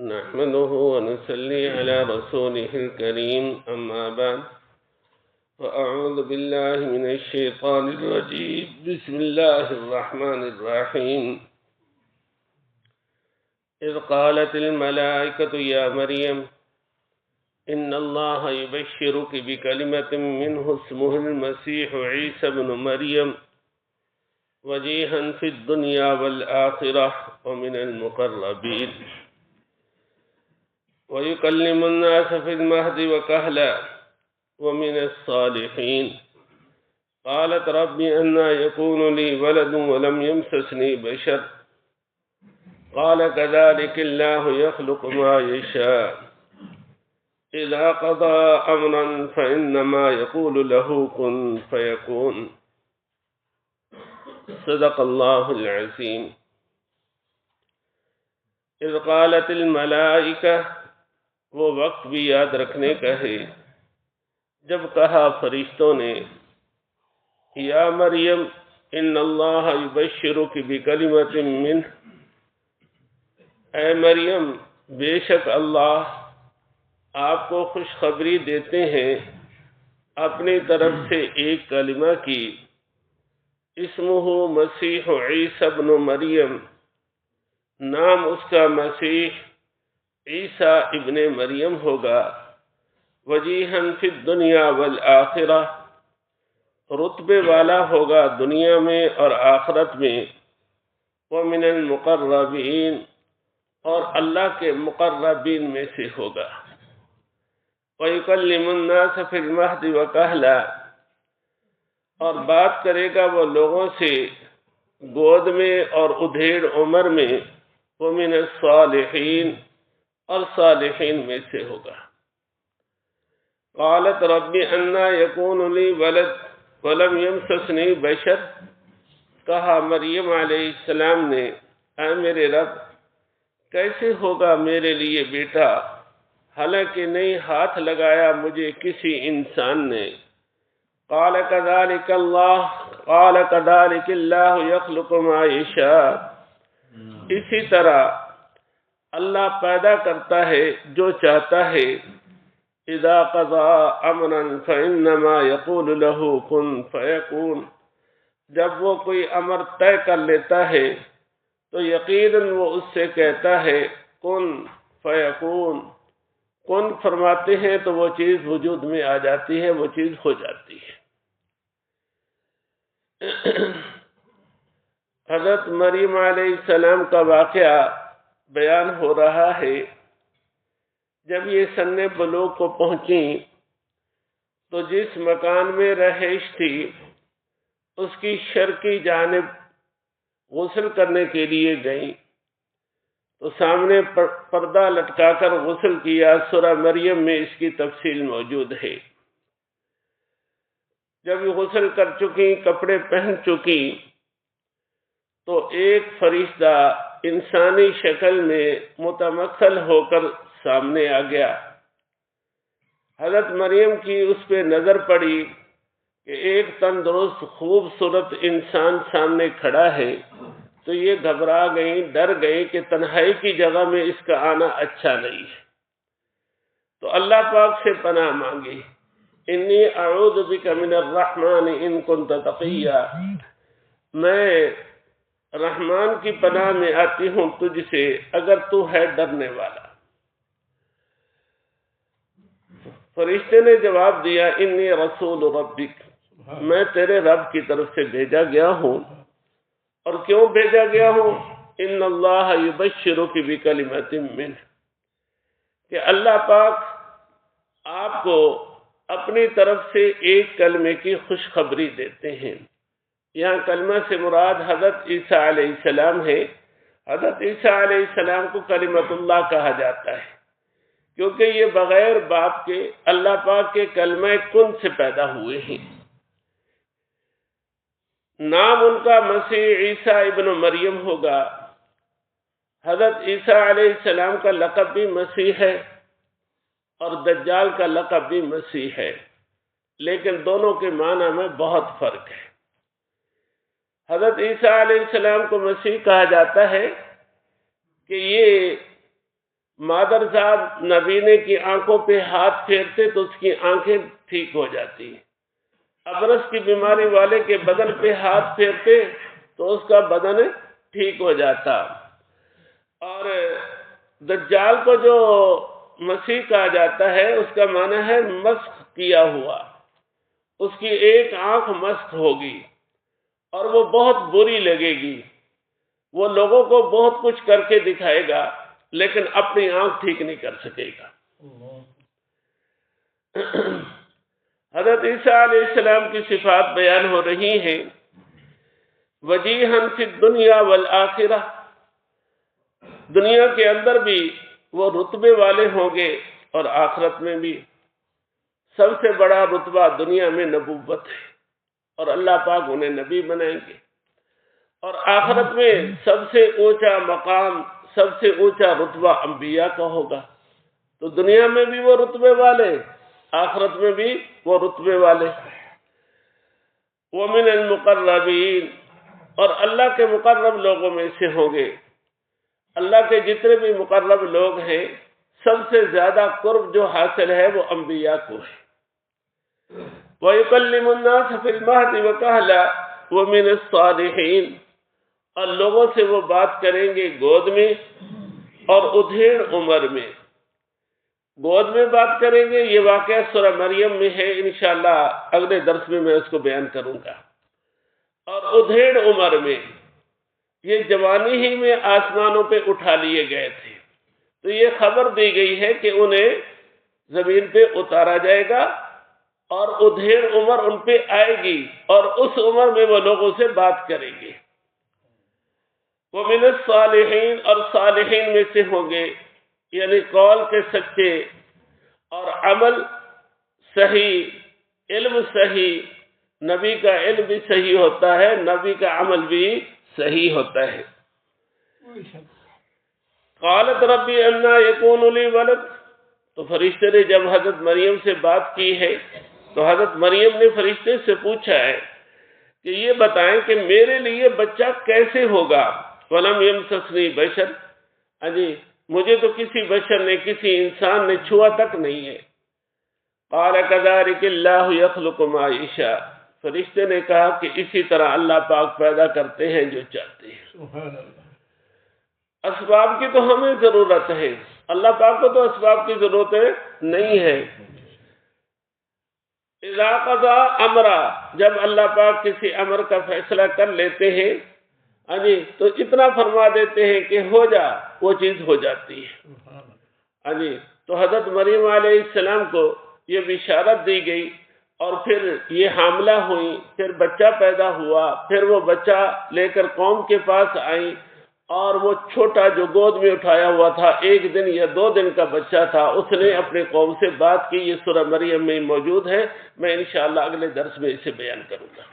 نحمده ونصلي على رسوله الكريم أما بعد فأعوذ بالله من الشيطان الرجيم بسم الله الرحمن الرحيم إذ قالت الملائكة يا مريم إن الله يبشرك بكلمة منه اسمه المسيح عيسى بن مريم وجيها في الدنيا والآخرة ومن المقربين ويكلم الناس في المهد وكهلا ومن الصالحين قالت رب أنى يكون لي ولد ولم يمسسني بشر قال كذلك الله يخلق ما يشاء إذا قضى أمرا فإنما يقول له كن فيكون صدق الله العظيم إذ قالت الملائكة وہ وقت بھی یاد رکھنے کا ہے جب کہا فرشتوں نے یا مریم ان اللہ یبشرک بکلمۃ منہ، اے مریم بے شک اللہ آپ کو خوشخبری دیتے ہیں اپنی طرف سے ایک کلمہ کی، اسمہ مسیح عیسی بن مریم، نام اس کا مسیح عیسیٰ ابن مریم ہوگا، وجیہاً فی الدنیا والآخرہ، رتبے والا ہوگا دنیا میں اور آخرت میں، ومن المقربین، اور اللہ کے مقربین میں سے ہوگا، وَيُكَلِّمُ النَّاسَ فِي الْمَهْدِ وَكَهْلًا، اور بات کرے گا وہ لوگوں سے گود میں اور ادھیڑ عمر میں، وَمِنَ الصَّالِحِينَ، اور صالحین میں سے ہوگا۔ قالت رب انا یکون لی ولد ولم یمسسنی بشر، کہا مریم علیہ السلام نے اے میرے رب کیسے ہوگا میرے لیے بیٹا حالانکہ نہیں ہاتھ لگایا مجھے کسی انسان نے۔ قال كذلك اللہ یخلق ما یشاء، اسی طرح اللہ پیدا کرتا ہے جو چاہتا ہے، اذا قضا امرا فانما يقول له كن فيكون، جب وہ کوئی امر طے کر لیتا ہے تو یقیناً وہ اس سے کہتا ہے کن فیکون، کن فرماتے ہیں تو وہ چیز وجود میں آ جاتی ہے، وہ چیز ہو جاتی ہے۔ حضرت مریم علیہ السلام کا واقعہ بیان ہو رہا ہے۔ جب یہ سن بلوغ کو پہنچی تو جس مکان میں رہائش تھی اس کی شرقی جانب غسل کرنے کے لیے گئیں تو سامنے پردہ لٹکا کر غسل کیا، سورہ مریم میں اس کی تفصیل موجود ہے۔ جب غسل کر چکی، کپڑے پہن چکی تو ایک فرشتہ انسانی شکل میں متمثل ہو کر سامنے آ گیا۔ حضرت مریم کی اس پہ نظر پڑی کہ ایک تندرست خوبصورت انسان سامنے کھڑا ہے تو یہ گھبرا گئیں، ڈر گئیں کہ تنہائی کی جگہ میں اس کا آنا اچھا نہیں ہے، تو اللہ پاک سے پناہ مانگی، انی اعوذ بک من الرحمن ان کنت تقیا، میں رحمان کی پناہ میں آتی ہوں تجھ سے اگر تو ہے ڈرنے والا۔ فرشتے نے جواب دیا انی رسول ربک، میں تیرے رب کی طرف سے بھیجا گیا ہوں، اور کیوں بھیجا گیا ہوں؟ ان اللہ یبشرک بکلمۃ منہ، کہ اللہ پاک آپ کو اپنی طرف سے ایک کلمے کی خوشخبری دیتے ہیں۔ یہاں کلمہ سے مراد حضرت عیسیٰ علیہ السلام ہے۔ حضرت عیسیٰ علیہ السلام کو کلمۃ اللہ کہا جاتا ہے کیونکہ یہ بغیر باپ کے اللہ پاک کے کلمہ کن سے پیدا ہوئے ہیں۔ نام ان کا مسیح عیسیٰ ابن مریم ہوگا۔ حضرت عیسیٰ علیہ السلام کا لقب بھی مسیح ہے اور دجال کا لقب بھی مسیح ہے، لیکن دونوں کے معنی میں بہت فرق ہے۔ حضرت عیسیٰ علیہ السلام کو مسیح کہا جاتا ہے کہ یہ مادرزاد نبینے کی آنکھوں پہ ہاتھ پھیرتے تو اس کی آنکھیں ٹھیک ہو جاتی، ابرص کی بیماری والے کے بدن پہ ہاتھ پھیرتے تو اس کا بدن ٹھیک ہو جاتا۔ اور دجال کو جو مسیح کہا جاتا ہے اس کا معنی ہے مسخ کیا ہوا، اس کی ایک آنکھ مسخ ہوگی اور وہ بہت بری لگے گی، وہ لوگوں کو بہت کچھ کر کے دکھائے گا لیکن اپنی آنکھ ٹھیک نہیں کر سکے گا۔ حضرت عیسیٰ علیہ السلام کی صفات بیان ہو رہی ہیں، وجیہاً فی الدنیا والآخرہ، دنیا کے اندر بھی وہ رتبے والے ہوں گے اور آخرت میں بھی۔ سب سے بڑا رتبہ دنیا میں نبوت ہے اور اللہ پاک انہیں نبی بنائیں گے، اور آخرت میں سب سے اونچا مقام، سب سے اونچا رتبہ انبیاء کا ہوگا۔ تو دنیا میں بھی وہ رتبے والے، آخرت میں بھی وہ رتبے والے۔ وَمِنَ الْمُقَرَّبِينَ، اور اللہ کے مقرب لوگوں میں سے ہوں گے۔ اللہ کے جتنے بھی مقرب لوگ ہیں سب سے زیادہ قرب جو حاصل ہے وہ انبیاء کو ہے۔ وَيُكَلِّمُ النَّاسَ فِي الْمَهْدِ وَكَهْلًا وَمِنَ الصَّالِحِينَ، اور لوگوں سے وہ بات کریں گے گود میں اور ادھیڑ عمر میں۔ گود میں بات کریں گے، یہ واقعہ سورہ مریم میں ہے، انشاءاللہ اگلے درس میں اس کو بیان کروں گا۔ اور ادھیڑ عمر میں، یہ جوانی ہی میں آسمانوں پہ اٹھا لیے گئے تھے، تو یہ خبر دی گئی ہے کہ انہیں زمین پہ اتارا جائے گا اور ادھیڑ عمر ان پہ آئے گی اور اس عمر میں وہ لوگوں سے بات کریں گے۔ وَمِنَ الصَّالِحِينَ، اور صالحین میں سے ہوں گے، یعنی قول کے سچے اور عمل صحیح، علم صحیح، نبی کا علم بھی صحیح ہوتا ہے، نبی کا عمل بھی صحیح ہوتا ہے۔ قالت ربی انا یکون لی ولد، تو فرشتے نے جب حضرت مریم سے بات کی ہے تو حضرت مریم نے فرشتے سے پوچھا ہے کہ یہ بتائیں کہ میرے لیے بچہ کیسے ہوگا۔ وَلَمْ يَمْسَسْنِي بَشَرٌ، جی مجھے تو کسی بشر نے، کسی انسان نے چھوا تک نہیں ہے۔ قَالَ كَذَلِكَ اللَّهُ يَخْلُقُ مَا يَشَاءُ، فرشتے نے کہا کہ اسی طرح اللہ پاک پیدا کرتے ہیں جو چاہتے ہیں۔ اسباب کی تو ہمیں ضرورت ہے، اللہ پاک کو تو اسباب کی ضرورت نہیں ہے۔ اذا قضا امرا، جب اللہ پاک کسی امر کا فیصلہ کر لیتے ہیں جی تو اتنا فرما دیتے ہیں کہ ہو جا، وہ چیز ہو جاتی ہے جی۔ تو حضرت مریم علیہ السلام کو یہ بشارت دی گئی اور پھر یہ حاملہ ہوئی، پھر بچہ پیدا ہوا، پھر وہ بچہ لے کر قوم کے پاس آئی، اور وہ چھوٹا جو گود میں اٹھایا ہوا تھا، 1 دن یا 2 دن کا بچہ تھا، اس نے اپنے قوم سے بات کی۔ یہ سورہ مریم میں موجود ہے، میں انشاءاللہ اگلے درس میں اسے بیان کروں گا۔